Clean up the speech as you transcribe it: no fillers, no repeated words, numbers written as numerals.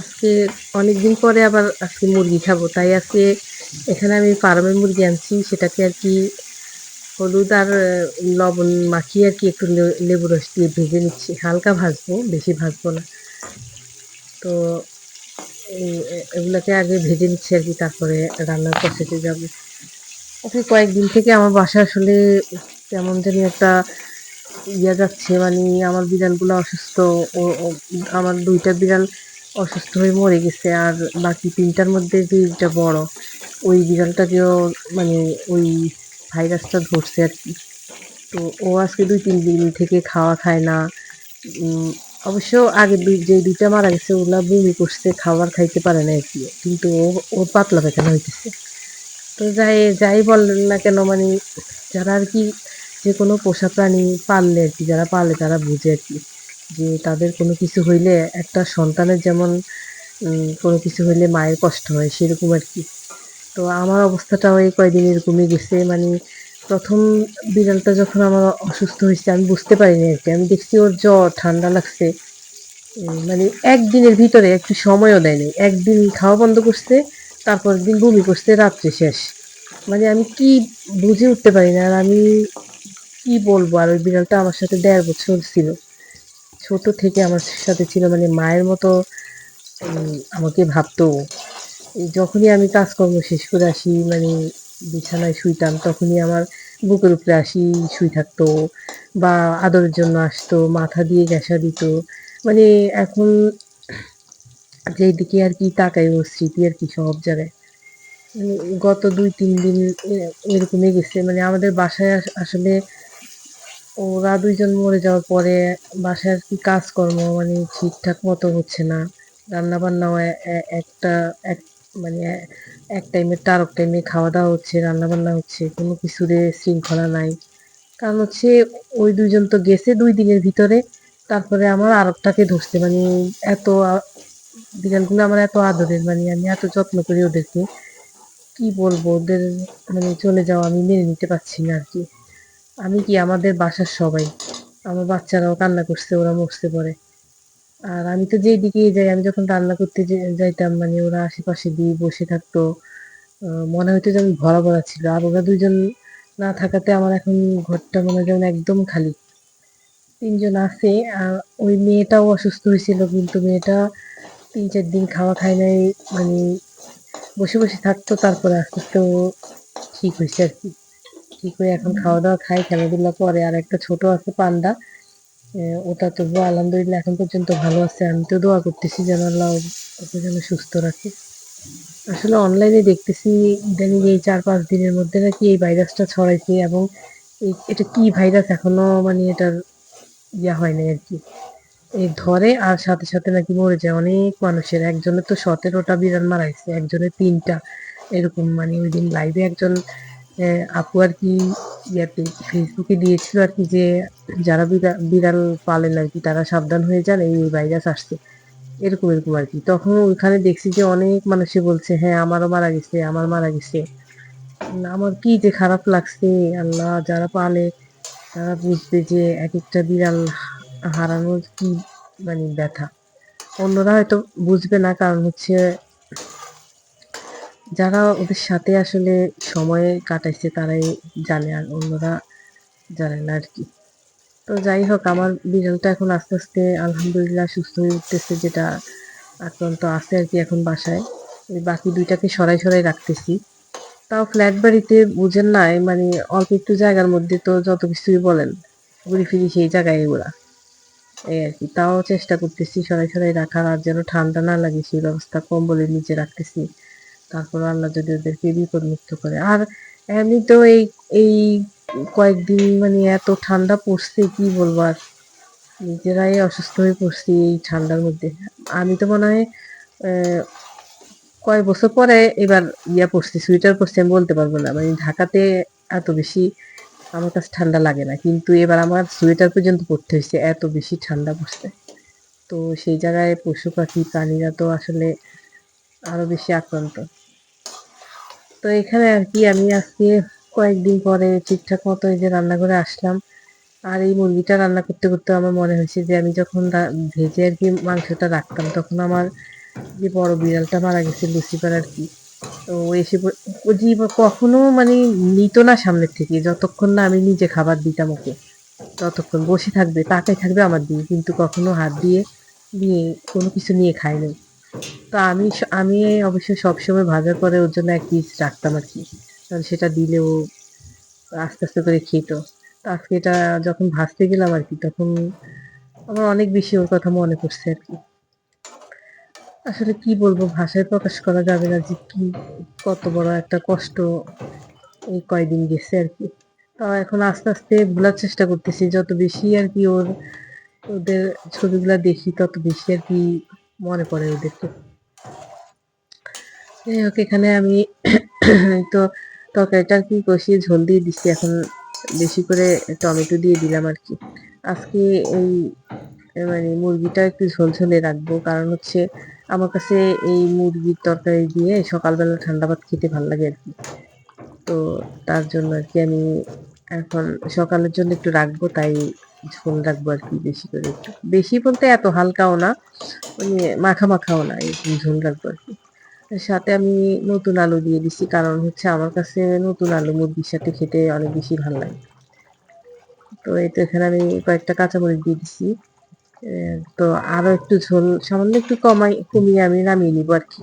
আজকে অনেকদিন পরে আবার আজকে মুরগি খাবো, তাই আজকে এখানে আমি ফার্মের মুরগি আনছি। সেটাকে আর কি হলুদ আর লবণ মাখিয়ে আর কি একটু লেবু রস দিয়ে ভেজে নিচ্ছি। হালকা ভাজবো, বেশি ভাজবো না। তো এগুলাকে আগে ভেজে নিচ্ছি আর কি, তারপরে রান্নার প্রসেসে যাবো। আজকে কয়েকদিন থেকে আমার বাসায় আসলে কেমন জানি একটা যাচ্ছে, মানে আমার বিড়ালগুলো অসুস্থ। আমার ২টা বিড়াল অসুস্থ হয়ে মরে গেছে, আর বাকি ৩টার মধ্যে যেটা বড় ওই বিড়ালটাকেও মানে ওই ভাইরাসটা ধরছে আর কি। তো ও আজকে ২-৩ দিন থেকে খাওয়া খায় না। উম, অবশ্য আগে যে ২টা মারা গেছে ওগুলা বমি করছে, খাবার খাইতে পারে না আর কি, কিন্তু ওর পাতলা পায়খানা হইতেছে। তো যাই যাই বলেন না কেন, মানে যারা আর কি যে কোনো পোষা প্রাণী পাললে আর কি, যারা পালে তারা বুঝে আর কি, যে তাদের কোনো কিছু হইলে একটা সন্তানের যেমন কোনো কিছু হইলে মায়ের কষ্ট হয় সেরকম আর কি। তো আমার অবস্থাটাও এই কয়দিন এরকমই গেছে। মানে প্রথম বিড়ালটা যখন আমার অসুস্থ হয়েছে আমি বুঝতে পারিনি আর কি। আমি দেখছি ওর জ্বর ঠান্ডা লাগছে, মানে একদিনের ভিতরে একটু সময়ও দেয়নি। একদিন খাওয়া বন্ধ করছে, তারপর দিন বমি করছে, রাত্রে শেষ। মানে আমি কি বুঝে উঠতে পারি না। আর আমি কি বলবো, আর ওই বিড়ালটা আমার সাথে ১.৫ বছর ছিল, ছোট থেকে আমার সাথে ছিল, মানে মায়ের মতো আমাকে ভাবতো। এই যখনই আমি কাজকর্ম শেষ করে আসি, মানে বিছানায় শুইতাম, তখনই আমার বুকের উপরে আসি শুই থাকতো, বা আদরের জন্য আসতো, মাথা দিয়ে ঘেঁষা দিত। মানে এখন যেদিকে আর কি তাকাই ওর স্মৃতি আর কি সব জায়গায়। মানে গত ২-৩ দিন এরকমই গেছে। মানে আমাদের বাসায় আসলে ওরা ২জন মরে যাওয়ার পরে বাসায় আর কি কাজকর্ম মানে ঠিকঠাক মতো হচ্ছে না। রান্নাবান্নাও একটা এক মানে এক টাইমের টা আরেক টাইমে খাওয়া-দাওয়া হচ্ছে, রান্নাবান্না হচ্ছে। কোনো কিছুরে শৃঙ্খলা নাই। কারণ হচ্ছে ওই ২জন তো গেছে ২ দিনের ভিতরে। তারপরে আমার আরেকটাকে ধরছে। মানে এত বিড়ালগুলো আমার এত আদরের, মানে আমি এত যত্ন করি ওদেরকে। কি বলবো, ওদের মানে চলে যাওয়া আমি মেনে নিতে পারছি না আর কি। আমি কি, আমাদের বাসার সবাই, আমার বাচ্চারাও কান্না করছে ওরা মরছে পরে। আর আমি তো যেই দিকেই যাই, আমি যখন রান্না করতে যাইতাম, মানে ওরা আশেপাশে দিয়ে বসে থাকতো। মনে হইতো যে আমি ভরা ভরা ছিল। আর ওরা ২জন না থাকাতে আমার এখন ঘরটা মনে হয় যেন একদম খালি। ৩জন আছে। আর ওই মেয়েটাও অসুস্থ হয়েছিল, কিন্তু মেয়েটা ৩-৪ দিন খাওয়া খায় নাই, মানে বসে বসে থাকতো। তারপরে আস্তে আস্তে ও ঠিক হয়েছে আর কি। ঠিক হয়ে এখন খাওয়া দাওয়া খায়, খেলাধুলা করে। আর একটা ছোট আছে পান্ডা, ওটা তবুও আলহামদুলিল্লাহ এখন পর্যন্ত ভালো আছে। আমি তো দোয়া করতেছি যেন আল্লাহ ওকে যেন সুস্থ রাখে। আসলে অনলাইনে দেখতেছি ইদানিং এই ৪-৫ দিনের মধ্যে নাকি এই ভাইরাসটা ছড়াইছে, এবং এটা কি ভাইরাস এখনো মানে এটার হয় নাই আর কি। এই ধরে আর সাথে সাথে নাকি মরে যায় অনেক মানুষের। একজনের তো ১৭টা বিড়াল মারা গেছে, একজনের ৩টা এরকম। মানে ওই দিন লাইভে একজন আপু আর কি ইয়াতে ফেসবুকে দিয়েছিল আর কি, যে যারা বিড়াল পালেন আর কি তারা সাবধান হয়ে যান, এই ভাইরাস আসছে, এরকম এরকম আর কি। তখন ওইখানে দেখছি যে অনেক মানুষে বলছে হ্যাঁ আমারও মারা গেছে, আমার মারা গেছে। আমার কি যে খারাপ লাগছে। আল্লাহ, যারা পালে তারা বুঝবে যে এক একটা বিড়াল হারানোর কি মানে ব্যথা। অন্যরা হয়তো বুঝবে না, কারণ হচ্ছে যারা ওদের সাথে আসলে সময় কাটাইছে তারাই জানে, আর অন্যরা জানে না আর কি। তো যাই হোক, আমার বিড়ালটা এখন আস্তে আস্তে আলহামদুলিল্লাহ সুস্থ হয়ে উঠতেছে, যেটা আক্রান্ত আছে আর কি এখন বাসায়। ওই বাকি ২টাকে সরাই সরাই রাখতেছি। তাও ফ্ল্যাট বাড়িতে বুঝেন না, মানে অল্প একটু জায়গার মধ্যে তো যত কিছুই বলেন ঘুরে ফিরি সেই জায়গায় ওরা, এই আর কি। তাও চেষ্টা করতেছি সরাই সরাই রাখার, আর যেন ঠান্ডা না লাগে সেই ব্যবস্থা কম্বলের নিচে রাখতেছি। তারপর আল্লাহ যদি ওদেরকে বিপদ মুক্ত করে। আর এমনি তো এই এই কয়েকদিন মানে এত ঠান্ডা পড়ছে কি বলবো আর, নিজেরাই অসুস্থ হয়ে পড়ছি এই ঠান্ডার মধ্যে। আমি তো মনে হয় কয় বছর পরে এবার পড়ছি, সোয়েটার পরছি, আমি বলতে পারবো না। মানে ঢাকাতে এত বেশি আমার কাছে ঠান্ডা লাগে না, কিন্তু এবার আমার সোয়েটার পর্যন্ত পরতে হয়েছে, এত বেশি ঠান্ডা পড়ছে। তো সেই জায়গায় পশু পাখি প্রাণীরা তো আসলে আরো বেশি আক্রান্ত। তো এখানে আর কি আমি আজকে কয়েকদিন পরে ঠিকঠাক মতো এই যে রান্নাঘরে আসলাম। আর এই মুরগিটা রান্না করতে করতে আমার মনে হয়েছে যে আমি যখন ভেজে আর কি মাংসটা রাখতাম, তখন আমার যে বড় বিড়ালটা মারা গেছে লুসিফার আর কি। তো ও এসে ও কখনো মানে নিত না সামনের থেকে, যতক্ষণ না আমি নিজে খাবার দিতাম ওকে, ততক্ষণ বসে থাকবে, তাকাই থাকবে আমার দিকে, কিন্তু কখনো হাত দিয়ে নিয়ে কোনো কিছু নিয়ে খায় নাই। তো আমি অবশ্য সবসময় ভাজার পরে ওর জন্য এক পিস রাখতাম আর কি, কারণ সেটা দিলে ও আস্তে আস্তে করে খেত। তো আজকে এটা যখন ভাজতে গেলাম আর কি, তখন আমার অনেক বেশি ওর কথা মনে পড়ছে আর কি। আসলে কি বলবো, ভাষায় প্রকাশ করা যাবে না যে কি কত বড় একটা কষ্ট এই কয়দিন গেছে আর কি। তাও এখন আস্তে আস্তে ভোলার চেষ্টা করতেছি, যত বেশি আর কি ওদের ছবিগুলা দেখি তত বেশি আর কি মনে পড়ে ওদেরকে। যাই হোক, এখানে আমি তো তরকারিটা আর কি কষিয়ে ঝোল দিয়ে দিচ্ছি, এখন বেশি করে টমেটো দিয়ে দিলাম আর কি। আজকে এই মানে মুরগিটা একটু ঝোলঝোলে রাখবো, কারণ হচ্ছে আমার কাছে এই মুরগির তরকারি দিয়ে সকালবেলা ঠান্ডা ভাত খেতে ভালো লাগে আর কি। তো তার জন্য আর কি আমি এখন সকালের জন্য একটু রাখবো, তাই ঝোল রাখবো আর কি বেশি করে, একটু বেশি বলতে এত হালকাও না, মানে মাখা মাখাও না, এরকম ঝোল রাখবো আর কি। এর সাথে আমি নতুন আলু দিয়ে দিছি, কারণ হচ্ছে আমার কাছে নতুন আলু মুরগির সাথে খেতে অনেক বেশি ভালো লাগে। তো এই তো এখানে আমি কয়েকটা কাঁচামরিচ দিয়ে দিছি। তো আরো একটু ঝোল সামান্য একটু কমিয়ে আমি নামিয়ে নিব আর কি।